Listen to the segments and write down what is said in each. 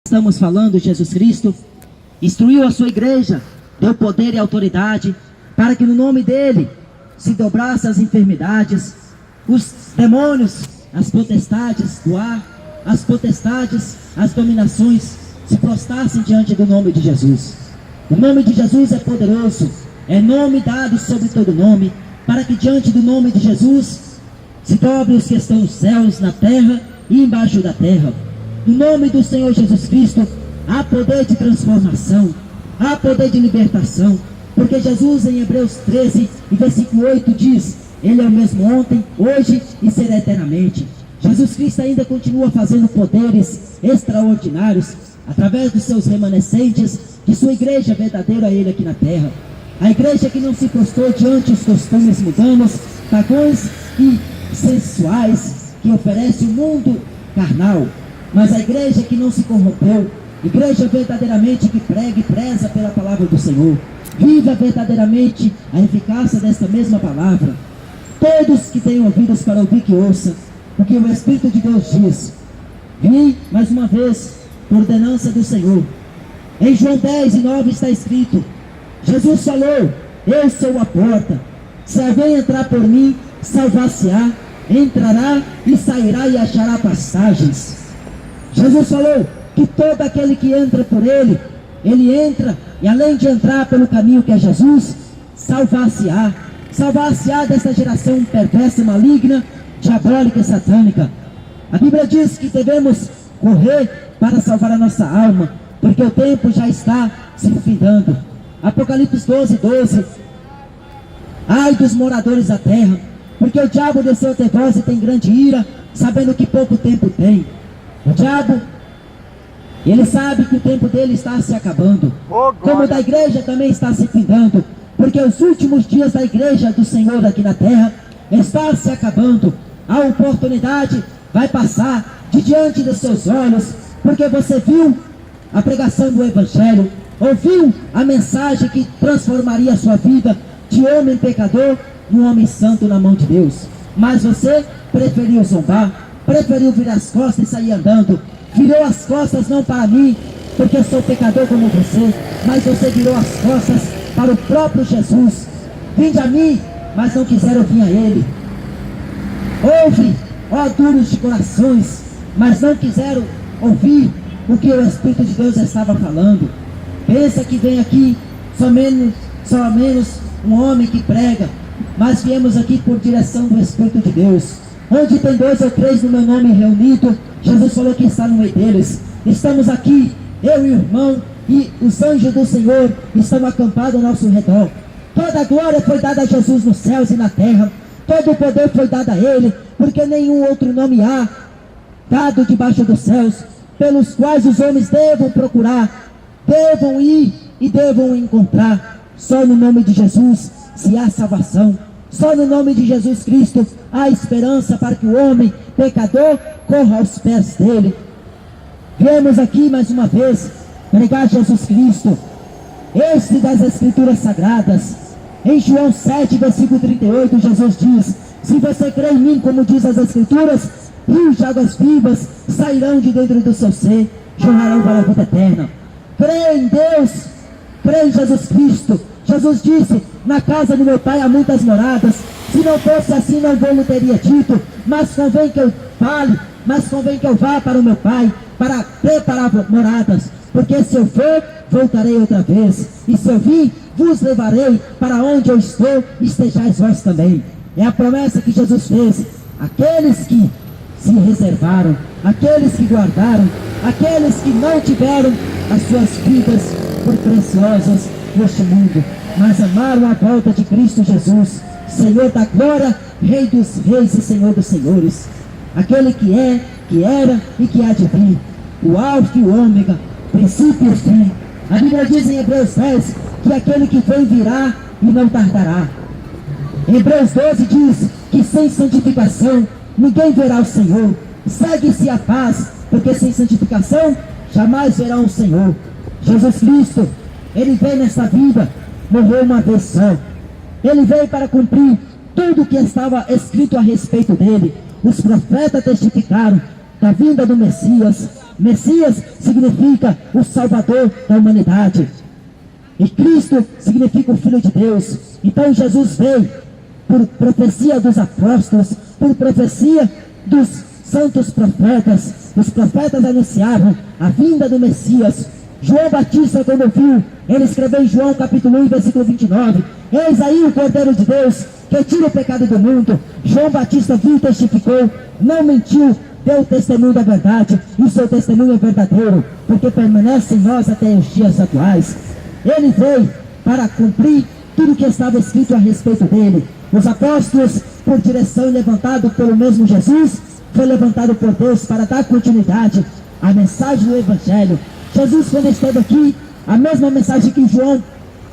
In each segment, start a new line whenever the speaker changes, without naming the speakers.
Estamos falando, Jesus Cristo instruiu a sua igreja, deu poder e autoridade para que no nome dele se dobrasse as enfermidades, os demônios, as potestades do ar, as potestades, as dominações se prostrassem diante do nome de Jesus. O nome de Jesus é poderoso, é nome dado sobre todo nome, para que diante do nome de Jesus se dobre os que estão nos céus, na terra e embaixo da terra. No nome do Senhor Jesus Cristo há poder de transformação, há poder de libertação, porque Jesus em Hebreus 13 e versículo 8 diz: Ele é o mesmo ontem, hoje e será eternamente. Jesus Cristo ainda continua fazendo poderes extraordinários através dos seus remanescentes, de sua igreja verdadeira a Ele aqui na terra. A igreja que não se prostrou diante dos costumes mundanos, pagãos e sensuais que oferece o mundo carnal, mas a igreja que não se corrompeu, igreja verdadeiramente que prega e preza pela palavra do Senhor, viva verdadeiramente a eficácia desta mesma palavra. Todos que têm ouvidos para ouvir, que ouçam o que o Espírito de Deus diz. Vi mais uma vez, por ordenança do Senhor, em João 10 e 9 está escrito: Jesus falou: eu sou a porta, se alguém entrar por mim, salvar-se-á, entrará e sairá e achará pastagens. Jesus falou que todo aquele que entra por ele, ele entra, e além de entrar pelo caminho que é Jesus, salvar-se-á. Salvar-se-á desta geração perversa, maligna, diabólica e satânica. A Bíblia diz que devemos correr para salvar a nossa alma, porque o tempo já está se findando. Apocalipse 12, 12. Ai dos moradores da terra, porque o diabo desceu até vós e tem grande ira, sabendo que pouco tempo tem. O diabo, ele sabe que o tempo dele está se acabando, como o da igreja também está se findando, porque os últimos dias da igreja do Senhor aqui na terra está se acabando. A oportunidade vai passar de diante dos seus olhos, porque você viu a pregação do Evangelho, ouviu a mensagem que transformaria a sua vida de homem pecador num homem santo na mão de Deus, mas você preferiu zombar, preferiu virar as costas e sair andando. Virou as costas não para mim, porque eu sou pecador como você, mas você virou as costas para o próprio Jesus. Vinde a mim, mas não quiseram vir a Ele. Ouve, ó duros de corações, mas não quiseram ouvir o que o Espírito de Deus estava falando. Pensa que vem aqui só menos um homem que prega, mas viemos aqui por direção do Espírito de Deus. Onde tem 2 ou 3 no meu nome reunido, Jesus falou que está no meio deles. Estamos aqui, eu e o irmão, e os anjos do Senhor estão acampados ao nosso redor. Toda a glória foi dada a Jesus nos céus e na terra, todo o poder foi dado a Ele, porque nenhum outro nome há dado debaixo dos céus, pelos quais os homens devam procurar, devam ir e devam encontrar. Só no nome de Jesus se há salvação. Só no nome de Jesus Cristo há esperança para que o homem pecador corra aos pés dele. Viemos aqui mais uma vez pregar Jesus Cristo, este das Escrituras Sagradas. Em João 7, versículo 38, Jesus diz: se você crê em mim, como diz as Escrituras, rios de águas vivas sairão de dentro do seu ser, jorrarão para a vida eterna. Crê em Deus, crê em Jesus Cristo. Jesus disse: na casa do meu pai há muitas moradas. Se não fosse assim, não vou lhe teria dito, mas convém que eu fale, mas convém que eu vá para o meu pai, para preparar moradas, porque se eu for, voltarei outra vez, e se eu vir, vos levarei para onde eu estou, estejais vós também. É a promessa que Jesus fez. Aqueles que se reservaram, aqueles que guardaram, aqueles que não tiveram as suas vidas por preciosas neste mundo, mas amaram a volta de Cristo Jesus, Senhor da glória, Rei dos reis e Senhor dos senhores, aquele que é, que era e que há de vir, o alfa e o ômega, princípio e fim. A Bíblia diz em Hebreus 10 que aquele que vem virá e não tardará. Em Hebreus 12 diz que sem santificação ninguém verá o Senhor. Segue-se a paz, porque sem santificação jamais verão o Senhor. Jesus Cristo, Ele veio nesta vida, morreu uma vez só. Ele veio para cumprir tudo o que estava escrito a respeito dele. Os profetas testificaram da vinda do Messias, Messias significa o Salvador da humanidade. E Cristo significa o Filho de Deus. Então Jesus veio por profecia dos apóstolos, por profecia dos santos profetas. Os profetas anunciavam a vinda do Messias. João Batista, quando viu, ele escreveu em João capítulo 1, versículo 29, eis aí o Cordeiro de Deus, que tira o pecado do mundo. João Batista viu e testificou, não mentiu, deu testemunho da verdade, e o seu testemunho é verdadeiro, porque permanece em nós até os dias atuais. Ele veio para cumprir tudo que estava escrito a respeito dele. Os apóstolos, por direção e levantado pelo mesmo Jesus, foi levantado por Deus para dar continuidade à mensagem do Evangelho. Jesus, quando esteve aqui, a mesma mensagem que João,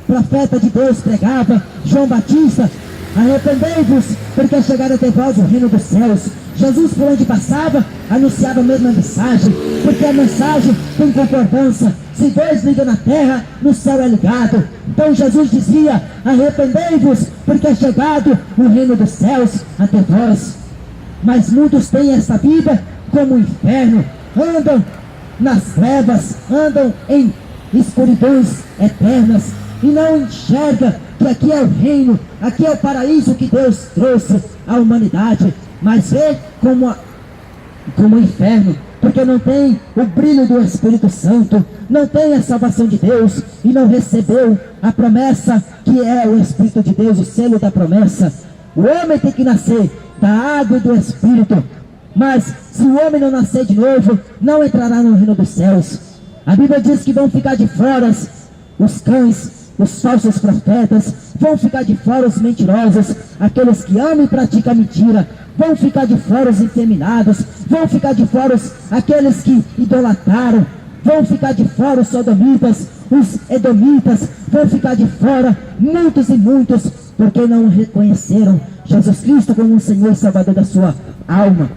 profeta de Deus, pregava, João Batista, arrependei-vos, porque chegaram até vós o reino dos céus. Jesus, por onde passava, anunciava a mesma mensagem, porque a mensagem tem concordância. Se dois ligam na terra, no céu é ligado. Então Jesus dizia, arrependei-vos, porque é chegado o reino dos céus até vós. Mas muitos têm esta vida como o inferno, andam nas trevas, andam em escuridões eternas, e não enxerga que aqui é o reino, aqui é o paraíso que Deus trouxe à humanidade, mas vê como o inferno, porque não tem o brilho do Espírito Santo, não tem a salvação de Deus, e não recebeu a promessa que é o Espírito de Deus, o selo da promessa. O homem tem que nascer da água e do Espírito, mas se o homem não nascer de novo, não entrará no reino dos céus. A Bíblia diz que vão ficar de fora os cães, os falsos profetas, vão ficar de fora os mentirosos, aqueles que amam e praticam mentira, vão ficar de fora os efeminados, vão ficar de fora aqueles que idolatraram, vão ficar de fora os sodomitas, os edomitas, vão ficar de fora muitos e muitos, porque não reconheceram Jesus Cristo como o Senhor e Salvador da sua alma.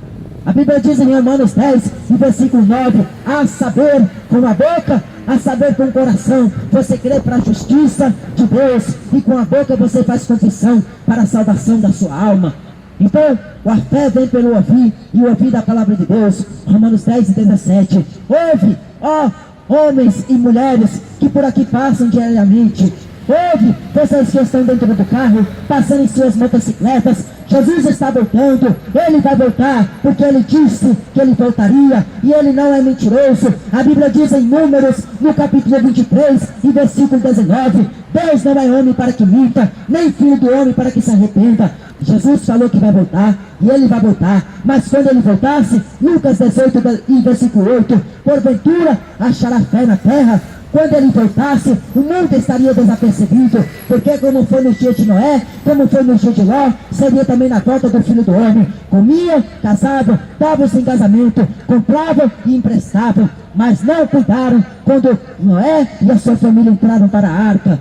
A Bíblia diz em Romanos 10, no versículo 9, a saber com a boca, a saber com o coração, você crê para a justiça de Deus, e com a boca você faz confissão para a salvação da sua alma. Então, a fé vem pelo ouvir, e o ouvir da palavra de Deus. Romanos 10 e 17, ouve, ó homens e mulheres que por aqui passam diariamente, ouve, vocês que estão dentro do carro, passando em suas motocicletas, Jesus está voltando, Ele vai voltar, porque Ele disse que Ele voltaria, e Ele não é mentiroso. A Bíblia diz em Números, no capítulo 23, e versículo 19, Deus não é homem para que minta, nem filho do homem para que se arrependa. Jesus falou que vai voltar, e Ele vai voltar, mas quando Ele voltasse, Lucas 18 e versículo 8, porventura achará fé na terra? Quando Ele voltasse, o mundo estaria desapercebido, porque como foi no dia de Noé, como foi no dia de Ló, seria também na volta do Filho do Homem. Comiam, casavam, davam-se em casamento, compravam e emprestavam, mas não cuidaram quando Noé e a sua família entraram para a arca,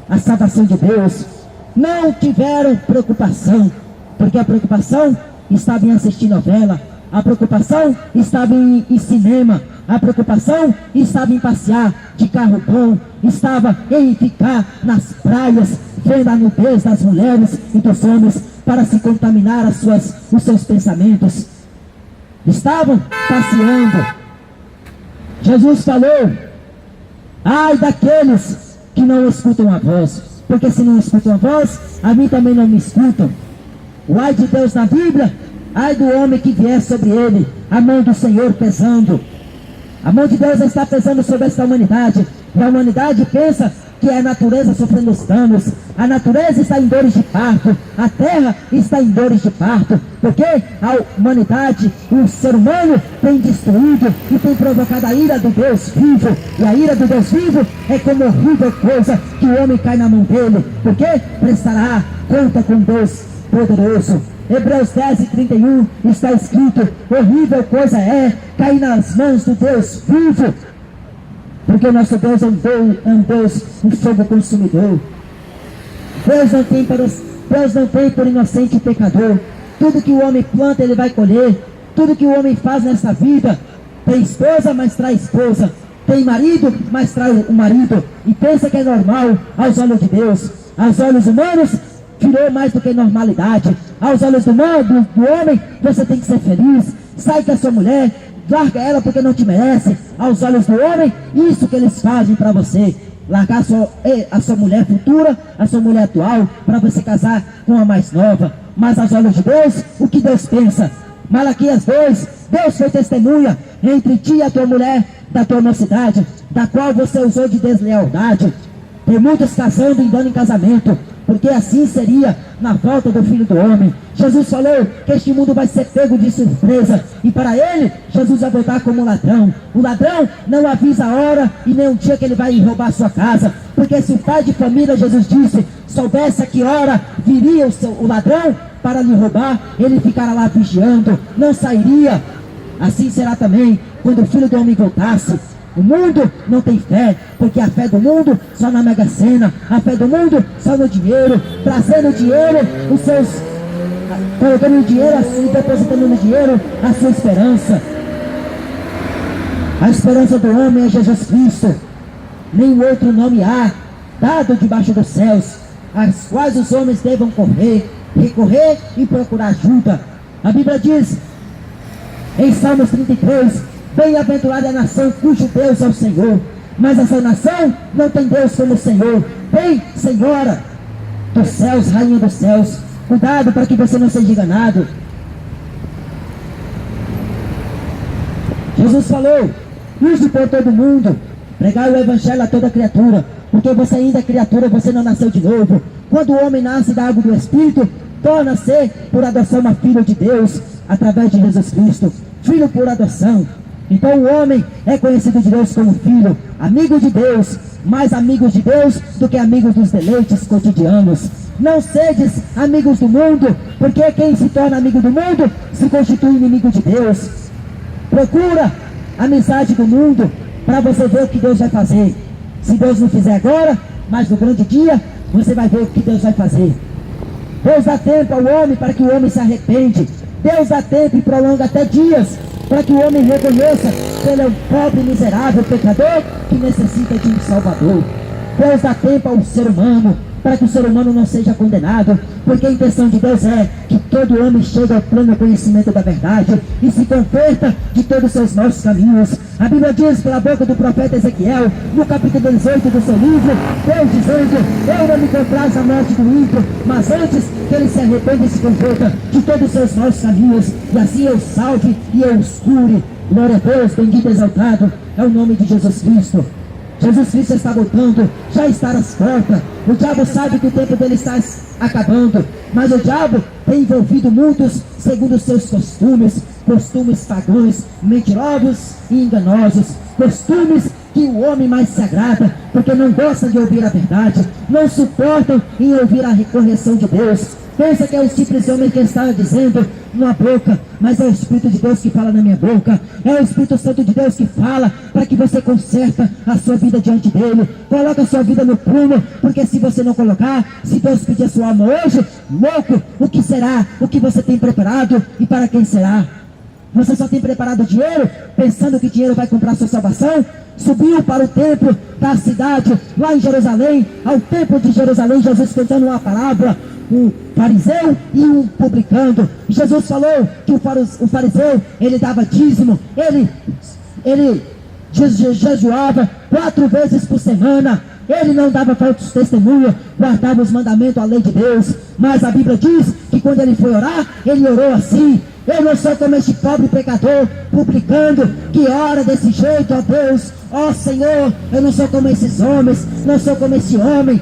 a salvação de Deus. Não tiveram preocupação, porque a preocupação estava em assistir novela, a preocupação estava em cinema, a preocupação estava em passear de carro bom, estava em ficar nas praias, vendo a nudez das mulheres e dos homens, para se contaminar os seus pensamentos. Estavam passeando. Jesus falou, ai daqueles que não escutam a voz, porque se não escutam a voz, a mim também não me escutam. O ai de Deus na Bíblia, ai do homem que vier sobre ele a mão do Senhor pesando. A mão de Deus está pesando sobre esta humanidade, e a humanidade pensa que é a natureza sofrendo os danos. A natureza está em dores de parto, a terra está em dores de parto, porque a humanidade, o ser humano, tem destruído e tem provocado a ira do Deus vivo, e a ira do Deus vivo é como horrível coisa que o homem cai na mão dele, porque prestará conta com Deus poderoso. Hebreus 10 e 31 está escrito, horrível coisa é cair nas mãos do Deus vivo, porque o nosso Deus é um Deus, um fogo consumidor. Deus não tem por inocente pecador. Tudo que o homem planta, ele vai colher. Tudo que o homem faz nessa vida, tem esposa, mas trai esposa, tem marido, mas trai o marido, e pensa que é normal aos olhos de Deus. Aos olhos humanos, virou mais do que normalidade. Aos olhos do homem, você tem que ser feliz. Sai com a sua mulher, larga ela porque não te merece. Aos olhos do homem, isso que eles fazem para você. Largar a sua mulher futura, a sua mulher atual, para você casar com a mais nova. Mas aos olhos de Deus, o que Deus pensa? Malaquias 2, Deus foi testemunha entre ti e a tua mulher da tua mocidade, da qual você usou de deslealdade. Tem muitos casando e dando em casamento, porque assim seria na volta do Filho do Homem. Jesus falou que este mundo vai ser pego de surpresa, e para ele, Jesus vai voltar como um ladrão. O ladrão não avisa a hora e nem um dia que ele vai roubar a sua casa, porque se o pai de família, Jesus disse, soubesse a que hora viria o ladrão para lhe roubar, ele ficará lá vigiando, não sairia. Assim será também quando o Filho do Homem voltasse. O mundo não tem fé, porque a fé do mundo só na Mega Sena, a fé do mundo só no dinheiro, trazendo dinheiro, colocando o dinheiro e depositando no dinheiro a sua esperança. A esperança do homem é Jesus Cristo. Nenhum outro nome há dado debaixo dos céus, às quais os homens devam recorrer e procurar ajuda. A Bíblia diz em Salmos 33, bem-aventurada a nação cujo Deus é o Senhor. Mas essa nação não tem Deus como Senhor. Tem Senhora dos céus, Rainha dos céus. Cuidado para que você não seja enganado. Jesus falou, ide por todo mundo, pregai o evangelho a toda criatura, porque você ainda é criatura, você não nasceu de novo. Quando o homem nasce da água do Espírito, torna-se por adoção uma filha de Deus, através de Jesus Cristo, filho por adoção. Então o homem é conhecido de Deus como filho, amigo de Deus, mais amigos de Deus do que amigos dos deleites cotidianos. Não sedes amigos do mundo, porque quem se torna amigo do mundo se constitui inimigo de Deus. Procura a amizade do mundo para você ver o que Deus vai fazer. Se Deus não fizer agora, mas no grande dia, você vai ver o que Deus vai fazer. Deus dá tempo ao homem para que o homem se arrepende. Deus dá tempo e prolonga até dias para que o homem reconheça que ele é um pobre, miserável pecador que necessita de um Salvador. Deus dá tempo ao ser humano para que o ser humano não seja condenado, porque a intenção de Deus é que todo homem chegue ao pleno conhecimento da verdade e se converta de todos os seus maus caminhos. A Bíblia diz pela boca do profeta Ezequiel, no capítulo 18 do seu livro, Deus dizendo, eu não me compraz a morte do ímpio, mas antes que ele se arrependa e se converta de todos os seus maus caminhos, e assim eu salve e eu os cure. Glória a Deus, bendito e exaltado é o nome de Jesus Cristo. Jesus Cristo está voltando, já está às portas. O diabo sabe que o tempo dele está acabando, mas o diabo tem envolvido muitos segundo os seus costumes pagãos, mentirosos e enganosos, costumes que o homem mais se agrada, porque não gosta de ouvir a verdade, não suportam em ouvir a correção de Deus. Pensa que é o simples homem que está dizendo na boca, mas é o Espírito de Deus que fala na minha boca. É o Espírito Santo de Deus que fala para que você conserta a sua vida diante dele. Coloca a sua vida no prumo, porque se você não colocar, se Deus pedir a sua alma hoje, louco, o que será? O que você tem preparado e para quem será? Você só tem preparado dinheiro, pensando que dinheiro vai comprar sua salvação? Subiu para o templo da cidade, lá em Jerusalém, ao templo de Jerusalém, Jesus contando uma parábola, um fariseu e um publicano. Jesus falou que o fariseu, ele dava dízimo, ele jejuava 4 vezes por semana, ele não dava falsos testemunhos, guardava os mandamentos, a lei de Deus, mas a Bíblia diz que quando ele foi orar, ele orou assim: eu não sou como este pobre pecador, publicando, que ora desse jeito, ó Deus, ó Senhor, eu não sou como esses homens, não sou como esse homem.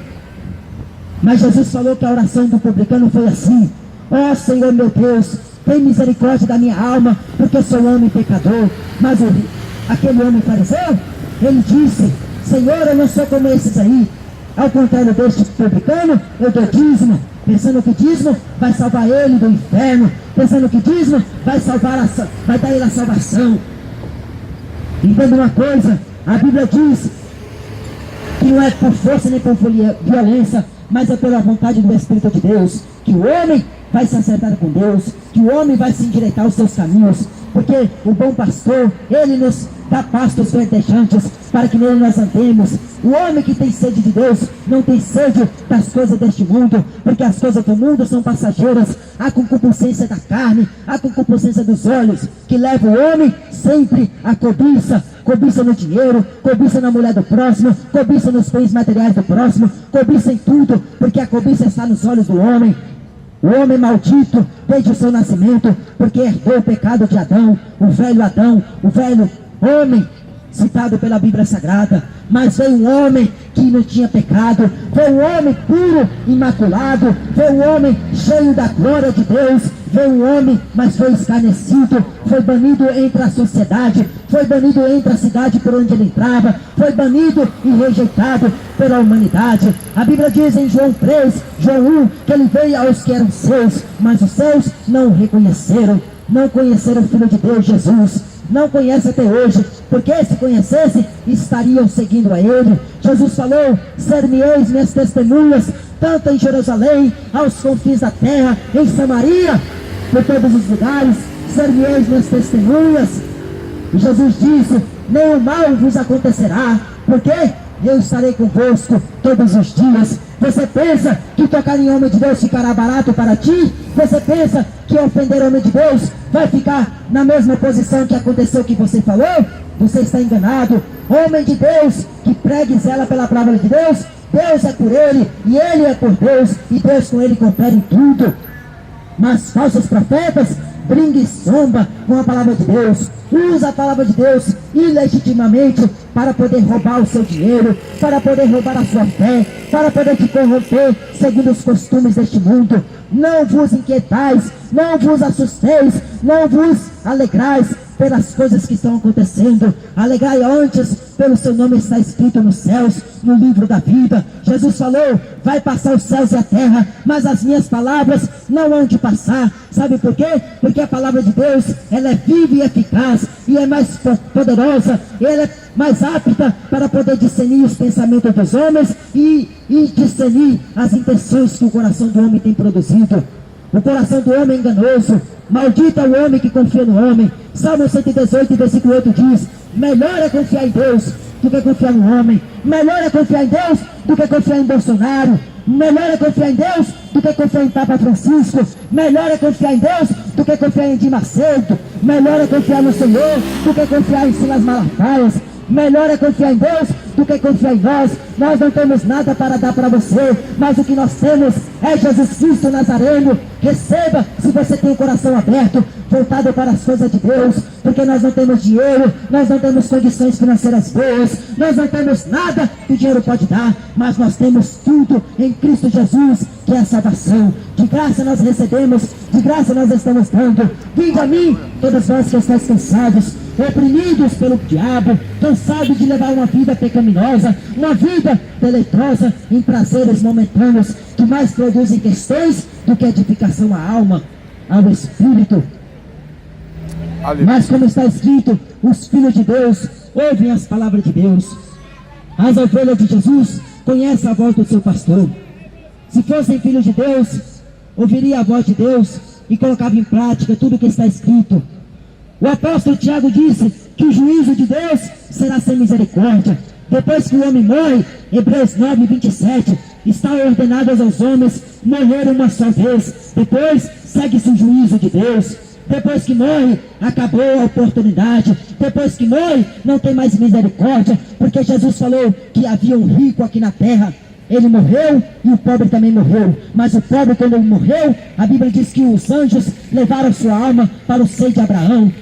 Mas Jesus falou que a oração do publicano foi assim: ó Senhor meu Deus, tem misericórdia da minha alma, porque eu sou um homem pecador. Mas aquele homem fariseu, ele disse: Senhor, eu não sou como esses aí. Ao contrário deste publicano, eu dou dízimo, pensando que dízimo vai salvar ele do inferno, pensando que dízimo vai dar ele a salvação. Entenda uma coisa, a Bíblia diz que não é por força nem por violência, mas é pela vontade do Espírito de Deus, que o homem vai se acertar com Deus, que o homem vai se endireitar os seus caminhos, porque o bom pastor, ele nos dá pastos verdejantes, para que nele nós andemos. O homem que tem sede de Deus não tem sede das coisas deste mundo, porque as coisas do mundo são passageiras. A concupiscência da carne, a concupiscência dos olhos, que leva o homem sempre à cobiça. Cobiça no dinheiro, cobiça na mulher do próximo, cobiça nos bens materiais do próximo, cobiça em tudo, porque a cobiça está nos olhos do homem. O homem maldito desde o seu nascimento, porque herdou o pecado de Adão, o velho homem, citado pela Bíblia Sagrada. Mas veio um homem que não tinha pecado, veio um homem puro, imaculado, veio um homem cheio da glória de Deus, veio um homem, mas foi escarnecido, foi banido entre a sociedade, foi banido entre a cidade por onde ele entrava, foi banido e rejeitado pela humanidade. A Bíblia diz em João 3, João 1, que ele veio aos que eram seus, mas os seus não o reconheceram, não conheceram o Filho de Deus, Jesus. Não conhece até hoje, porque se conhecesse, estariam seguindo a ele. Jesus falou: ser-me-eis minhas testemunhas, tanto em Jerusalém, aos confins da terra, em Samaria, por todos os lugares, ser-me-eis minhas testemunhas. E Jesus disse: nenhum mal vos acontecerá, porque eu estarei convosco todos os dias. Você pensa que tocar em homem de Deus ficará barato para ti? Você pensa que ofender homem de Deus vai ficar na mesma posição que aconteceu que você falou? Você está enganado. Homem de Deus que pregue e zela pela palavra de Deus, Deus é por ele e ele é por Deus, e Deus com ele coopera em tudo. Mas falsos profetas brinca e zomba com a palavra de Deus, usa a palavra de Deus ilegitimamente para poder roubar o seu dinheiro, para poder roubar a sua fé, para poder te corromper segundo os costumes deste mundo. Não vos inquietais, não vos assusteis, não vos alegrais pelas coisas que estão acontecendo. Alegrai antes pelo seu nome está escrito nos céus, no livro da vida. Jesus falou: vai passar os céus e a terra, mas as minhas palavras não hão de passar. Sabe por quê? Porque a palavra de Deus, ela é viva e eficaz, e é mais poderosa, ela é mais apta para poder discernir os pensamentos dos homens e discernir as intenções que o coração do homem tem produzido. O coração do homem é enganoso, maldito é o homem que confia no homem. Salmo 118, versículo 8 diz: melhor é confiar em Deus do que confiar no homem. Melhor é confiar em Deus do que confiar em Bolsonaro. Melhor é confiar em Deus do que confiar em Papa Francisco. Melhor é confiar em Deus do que confiar em Edir Macedo. Melhor é confiar no Senhor do que confiar em Silas Malafaias. Melhor é confiar em Deus do que confiar em nós. Nós não temos nada para dar para você, mas o que nós temos é Jesus Cristo Nazareno. Receba, se você tem o coração aberto, voltado para as coisas de Deus, porque nós não temos dinheiro, nós não temos condições financeiras boas, nós não temos nada que o dinheiro pode dar, mas nós temos tudo em Cristo Jesus, que é a salvação. De graça nós recebemos, de graça nós estamos dando. Vinde a mim, todos vós que estáis cansados, oprimidos pelo diabo, cansados de levar uma vida pecaminosa, uma vida deleitosa em prazeres momentâneos, que mais produzem questões do que edificação à alma, ao espírito. Mas como está escrito, os filhos de Deus ouvem as palavras de Deus. As ovelhas de Jesus conhecem a voz do seu pastor. Se fossem filhos de Deus, ouviria a voz de Deus e colocava em prática tudo o que está escrito. O apóstolo Tiago disse que o juízo de Deus será sem misericórdia. Depois que o homem morre, Hebreus 9, 27, está ordenado aos homens morrer uma só vez. Depois segue-se o juízo de Deus. Depois que morre, acabou a oportunidade. Depois que morre, não tem mais misericórdia, porque Jesus falou que havia um rico aqui na terra. Ele morreu e o pobre também morreu. Mas o pobre, quando ele morreu, a Bíblia diz que os anjos levaram sua alma para o seio de Abraão.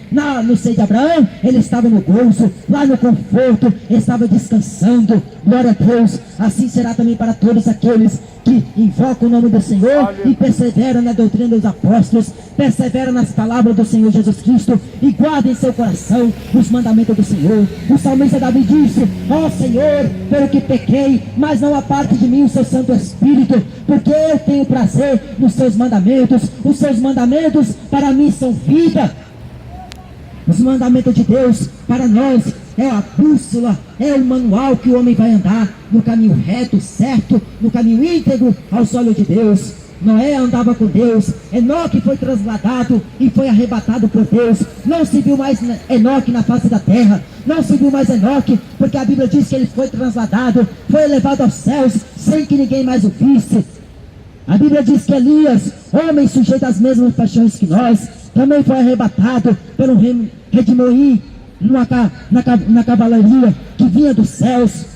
No seio de Abraão, ele estava no gozo, lá no conforto, estava descansando. Glória a Deus. Assim será também para todos aqueles que invocam o nome do Senhor e perseveram na doutrina dos apóstolos, perseveram nas palavras do Senhor Jesus Cristo e guardem em seu coração os mandamentos do Senhor. O salmista Davi disse: ó Senhor, pelo que pequei, mas não aparte de mim o seu Santo Espírito, porque eu tenho prazer nos seus mandamentos. Os seus mandamentos para mim são vida. Os mandamentos de Deus para nós é a bússola, é o manual que o homem vai andar no caminho reto, certo, no caminho íntegro aos olhos de Deus. Noé andava com Deus, Enoque foi trasladado e foi arrebatado por Deus. Não se viu mais Enoque na face da terra. não se viu mais Enoque, porque a Bíblia diz que ele foi trasladado, foi elevado aos céus, sem que ninguém mais o visse. A Bíblia diz que Elias, homem sujeito às mesmas paixões que nós, também foi arrebatado pelo redemoinho na cavalaria que vinha dos céus.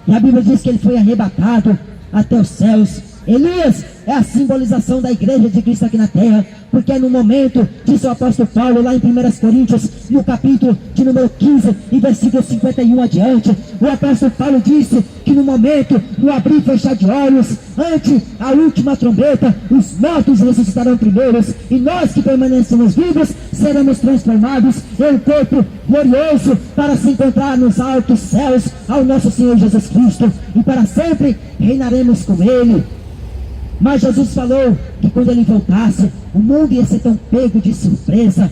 E a Bíblia diz que ele foi arrebatado até os céus. Elias é a simbolização da igreja de Cristo aqui na terra, porque no momento, disse o apóstolo Paulo lá em 1 Coríntios, no capítulo de número 15 e versículo 51 adiante, o apóstolo Paulo disse que no momento, no abrir e fechar de olhos, ante a última trombeta, os mortos ressuscitarão primeiros, e nós que permanecemos vivos, seremos transformados em um corpo glorioso, para se encontrar nos altos céus ao nosso Senhor Jesus Cristo, e para sempre reinaremos com Ele. Mas Jesus falou que quando Ele voltasse, o mundo ia ser tão pego de surpresa.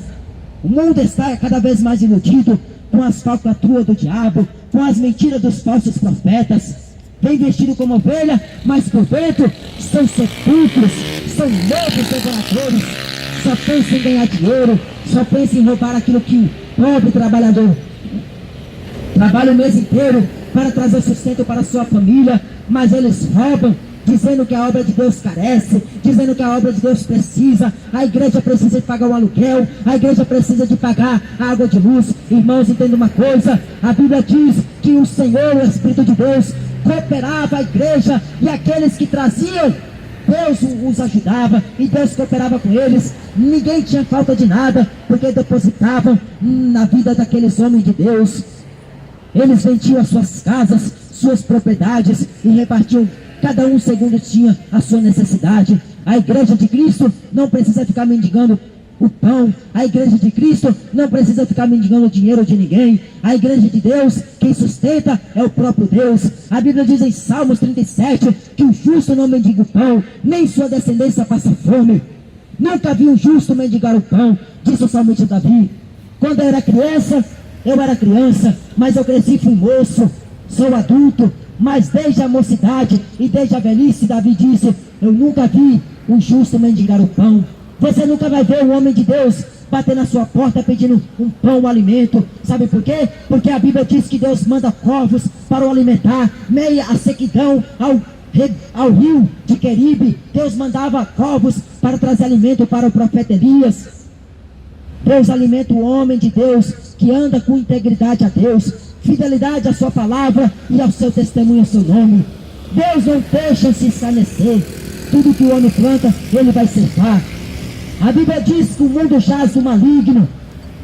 O mundo está cada vez mais iludido com as falcatruas do diabo, com as mentiras dos falsos profetas. Vem vestido como ovelha, mas por dentro são sepulcros, são lobos devoradores. Só pensa em ganhar dinheiro, só pensa em roubar aquilo que o pobre trabalhador trabalha o mês inteiro para trazer sustento para a sua família, mas eles roubam, dizendo que a obra de Deus carece, dizendo que a obra de Deus precisa, a igreja precisa de pagar o aluguel, a igreja precisa de pagar a água de luz. Irmãos, entenda uma coisa, a Bíblia diz que o Senhor, o Espírito de Deus, cooperava a igreja, e aqueles que traziam, Deus os ajudava, e Deus cooperava com eles. Ninguém tinha falta de nada, porque depositavam na vida daqueles homens de Deus. Eles vendiam as suas casas, suas propriedades, e repartiam cada um segundo tinha a sua necessidade. A igreja de Cristo não precisa ficar mendigando o pão. A igreja de Cristo não precisa ficar mendigando o dinheiro de ninguém. A igreja de Deus, quem sustenta é o próprio Deus. A Bíblia diz em Salmos 37 que o justo não mendiga o pão, nem sua descendência passa fome. Nunca vi um justo mendigar o pão, disse o salmista Davi. Quando eu era criança, mas eu cresci e fui moço, sou adulto. Mas desde a mocidade e desde a velhice, Davi disse, eu nunca vi um justo mendigar o pão. Você nunca vai ver um homem de Deus bater na sua porta pedindo um pão, um alimento. Sabe por quê? Porque a Bíblia diz que Deus manda corvos para o alimentar. Meia a sequidão ao rio de Queribe, Deus mandava corvos para trazer alimento para o profeta Elias. Deus alimenta o homem de Deus que anda com integridade a Deus, fidelidade à sua palavra e ao seu testemunho, ao seu nome. Deus não deixa se escarnecer. Tudo que o homem planta, ele vai ceifar. A Bíblia diz que o mundo jaz do maligno.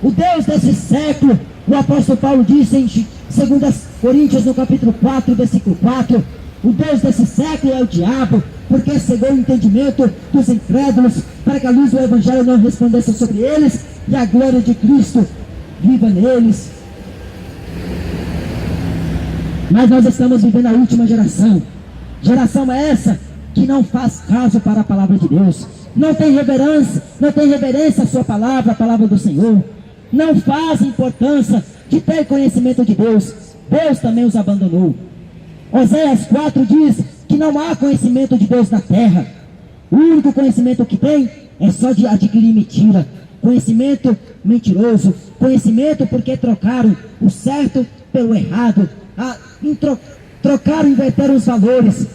O Deus desse século, o apóstolo Paulo disse em 2 Coríntios, no capítulo 4, versículo 4, o Deus desse século é o diabo, porque cegou o entendimento dos incrédulos, para que a luz do Evangelho não resplandecesse sobre eles, e a glória de Cristo viva neles. Mas nós estamos vivendo a última geração. Geração essa que não faz caso para a palavra de Deus. Não tem reverência à sua palavra, a palavra do Senhor. Não faz importância de ter conhecimento de Deus. Deus também os abandonou. Oséias 4 diz que não há conhecimento de Deus na terra. O único conhecimento que tem é só de adquirir mentira. Conhecimento mentiroso. Conhecimento porque trocaram o certo pelo errado. Trocaram, inverteram os valores.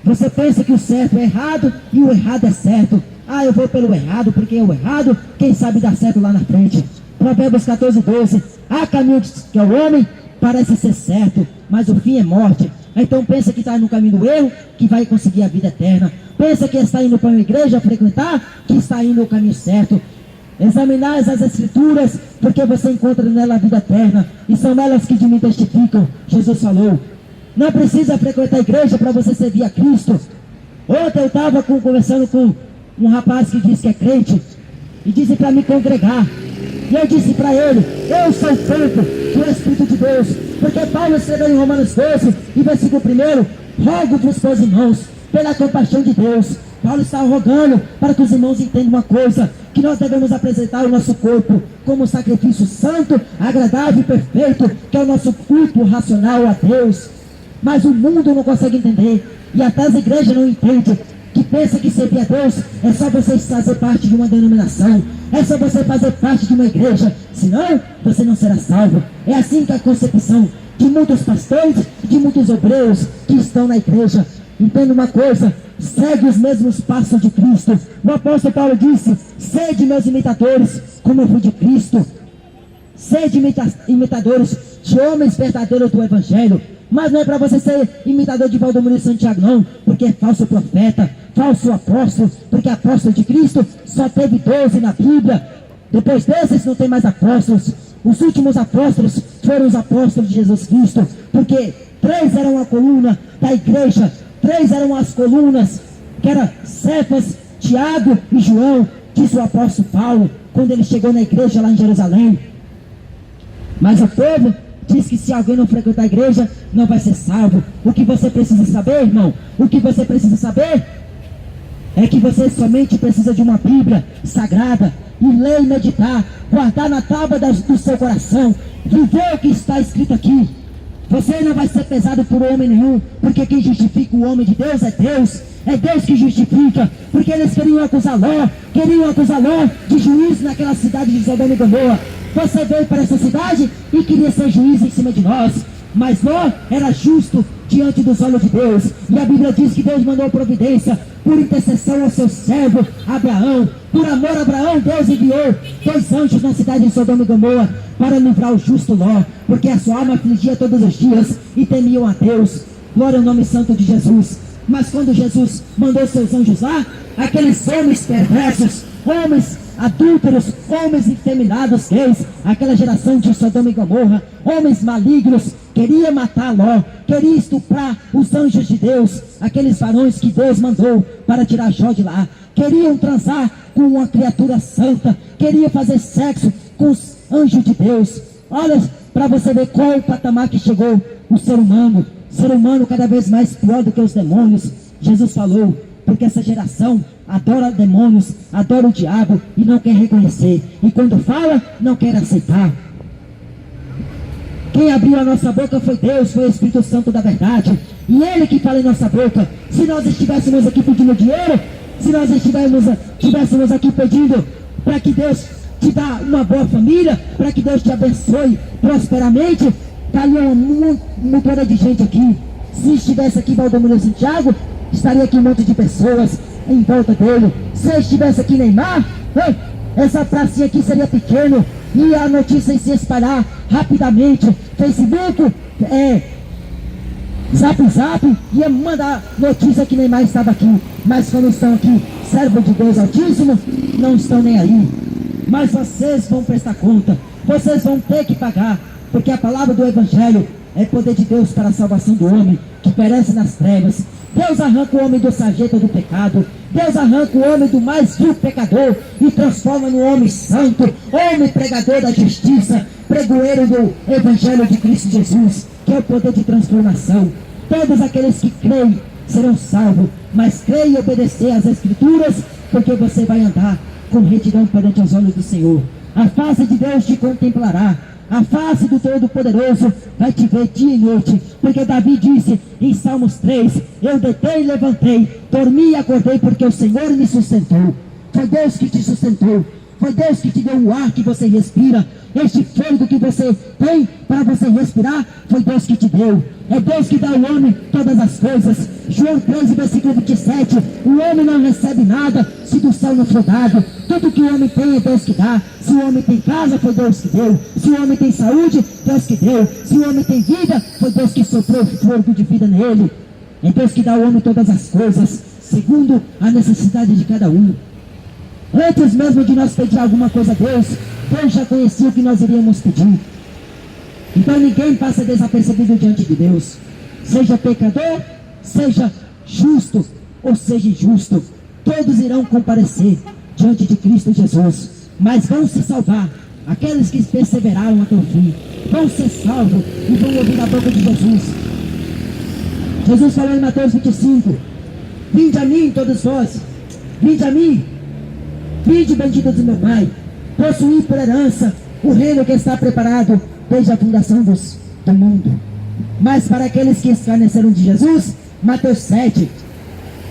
Você pensa que o certo é errado e o errado é certo. Eu vou pelo errado, porque é o errado, quem sabe dar certo lá na frente. Provérbios 14:12. Há caminhos que ao homem parece ser certo, mas o fim é morte. Então pensa que está no caminho do erro, que vai conseguir a vida eterna. Pensa que está indo para uma igreja frequentar, que está indo no caminho certo. Examinai as escrituras, porque você encontra nela a vida eterna, e são elas que de mim testificam. Jesus falou. Não precisa frequentar a igreja para você servir a Cristo. Ontem eu estava conversando com um rapaz que diz que é crente, e disse para me congregar. E eu disse para ele, eu sou o templo do Espírito de Deus, porque Paulo escreveu em Romanos 12, e versículo 1, rogo-vos, pois irmãos, pela compaixão de Deus. Paulo está rogando para que os irmãos entendam uma coisa, que nós devemos apresentar o nosso corpo como sacrifício santo, agradável e perfeito, que é o nosso culto racional a Deus. Mas o mundo não consegue entender, e até as igrejas não entendem, que pensa que servir a Deus é só você fazer parte de uma denominação. é só você fazer parte de uma igreja, senão você não será salvo. É assim que é a concepção de muitos pastores, de muitos obreiros que estão na igreja. Entenda uma coisa, segue os mesmos passos de Cristo. O apóstolo Paulo disse: sede meus imitadores, como eu fui de Cristo. Sede imitadores de homens verdadeiros do Evangelho. Mas não é para você ser imitador de Valdomiro Santiago, não, porque é falso profeta, falso apóstolo, porque apóstolo de Cristo só teve 12 na Bíblia. Depois desses não tem mais apóstolos. Os últimos apóstolos foram os apóstolos de Jesus Cristo, porque 3 eram a coluna da igreja, 3 eram as colunas, que eram Cefas, Tiago e João, disse o apóstolo Paulo, quando ele chegou na igreja lá em Jerusalém. Mas o povo diz que se alguém não frequentar a igreja, não vai ser salvo. O que você precisa saber, irmão? O que você precisa saber é que você somente precisa de uma Bíblia sagrada, e ler e meditar, guardar na tábua do seu coração, viver o que está escrito aqui. Você não vai ser pesado por homem nenhum, porque quem justifica o homem de Deus é Deus. É Deus que justifica, porque eles queriam acusar Ló de juízo naquela cidade de Sodoma e Gomorra. Você veio para essa cidade e queria ser juiz em cima de nós, mas Ló era justo diante dos olhos de Deus, e a Bíblia diz que Deus mandou providência por intercessão ao seu servo Abraão. Por amor a Abraão, Deus enviou 2 anjos na cidade de Sodoma e Gomorra para livrar o justo Ló, porque a sua alma afligia todos os dias e temiam a Deus. Glória ao nome santo de Jesus. Mas quando Jesus mandou seus anjos lá, aqueles homens perversos, homens adúlteros, homens infeminados, gays, aquela geração de Sodoma e Gomorra, homens malignos, queria matar Ló, queria estuprar os anjos de Deus, aqueles varões que Deus mandou para tirar Jó de lá, queriam transar com uma criatura santa, queriam fazer sexo com os anjos de Deus. Olha, para você ver qual o patamar que chegou o ser humano cada vez mais pior do que os demônios. Jesus falou, porque essa geração adora demônios, adora o diabo e não quer reconhecer, e quando fala, não quer aceitar. Quem abriu a nossa boca foi Deus, foi o Espírito Santo da verdade, e Ele que fala em nossa boca. Se nós estivéssemos aqui pedindo dinheiro, se nós estivéssemos aqui pedindo para que Deus te dá uma boa família, para que Deus te abençoe prosperamente, estaria uma muda de gente aqui. Se estivesse aqui Valdomiro Santiago, estaria aqui um monte de pessoas em volta dele. Se estivesse aqui Neymar, essa pracinha aqui seria pequena, e a notícia ia se espalhar rapidamente. Facebook, Zap, ia mandar notícia que Neymar estava aqui. Mas quando estão aqui, servo de Deus Altíssimo, não estão nem aí. Mas vocês vão prestar conta, vocês vão ter que pagar, porque a palavra do Evangelho é poder de Deus para a salvação do homem que perece nas trevas. Deus arranca o homem do sarjeta do pecado, Deus arranca o homem do mais vil pecador e transforma no homem santo, homem pregador da justiça, pregoeiro do Evangelho de Cristo Jesus, que é o poder de transformação. Todos aqueles que creem serão salvos, mas creem e obedecer às Escrituras, porque você vai andar com retidão perante os olhos do Senhor. A face de Deus te contemplará, a face do Todo-Poderoso vai te ver dia e noite, porque Davi disse em Salmos 3, eu deitei e levantei, dormi e acordei, porque o Senhor me sustentou. Foi Deus que te sustentou, foi Deus que te deu o ar que você respira, este fôlego que você tem para você respirar, foi Deus que te deu. É Deus que dá ao homem todas as coisas. João 13, versículo 27, o homem não recebe nada se do céu não for dado. Tudo que o homem tem é Deus que dá. Se o homem tem casa, foi Deus que deu. Se o homem tem saúde, Deus que deu. Se o homem tem vida, foi Deus que soprou o fôlego de vida nele. É Deus que dá ao homem todas as coisas, segundo a necessidade de cada um. Antes mesmo de nós pedir alguma coisa a Deus, Deus já conhecia o que nós iríamos pedir. Então ninguém passa desapercebido diante de Deus. Seja pecador, seja justo ou seja injusto, todos irão comparecer diante de Cristo Jesus. Mas vão se salvar aqueles que perseveraram até o fim. Vão ser salvos e vão ouvir a boca de Jesus. Jesus falou em Mateus 25, vinde a mim todos vós, vinde a mim, vinde bendito do meu Pai, possuí por herança o reino que está preparado desde a fundação do mundo. Mas para aqueles que escarneceram de Jesus, Mateus 7,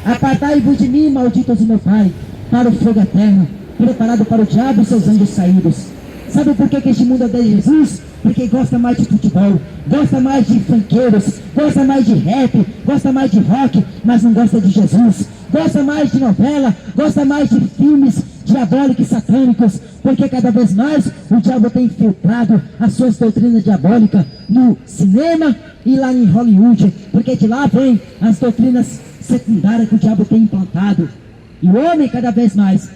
apartai-vos de mim, malditos do meu Pai, para o fogo eterno, preparado para o diabo e seus anjos caídos. Sabe por que este mundo odeia Jesus? Porque gosta mais de futebol, gosta mais de funkeiros, gosta mais de rap, gosta mais de rock, mas não gosta de Jesus. Gosta mais de novela, gosta mais de filmes diabólicos e satânicos, porque cada vez mais o diabo tem infiltrado as suas doutrinas diabólicas no cinema e lá em Hollywood, porque de lá vem as doutrinas secundárias que o diabo tem implantado. E o homem cada vez mais,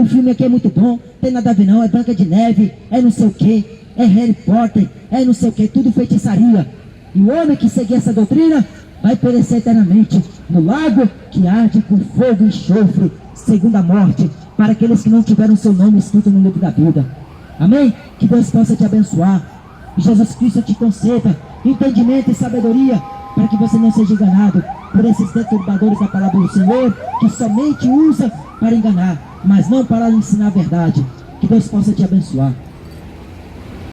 o filme aqui é muito bom, tem nada a ver não, é Branca de Neve, é não sei o que, é Harry Potter, é não sei o que, tudo feitiçaria. E o homem que seguir essa doutrina vai perecer eternamente no lago que arde com fogo e enxofre, segunda morte, para aqueles que não tiveram seu nome escrito no livro da vida. Amém? Que Deus possa te abençoar, e Jesus Cristo te conceda entendimento e sabedoria, para que você não seja enganado por esses deturbadores da palavra do Senhor, que somente usa para enganar, mas não para ensinar a verdade. Que Deus possa te abençoar.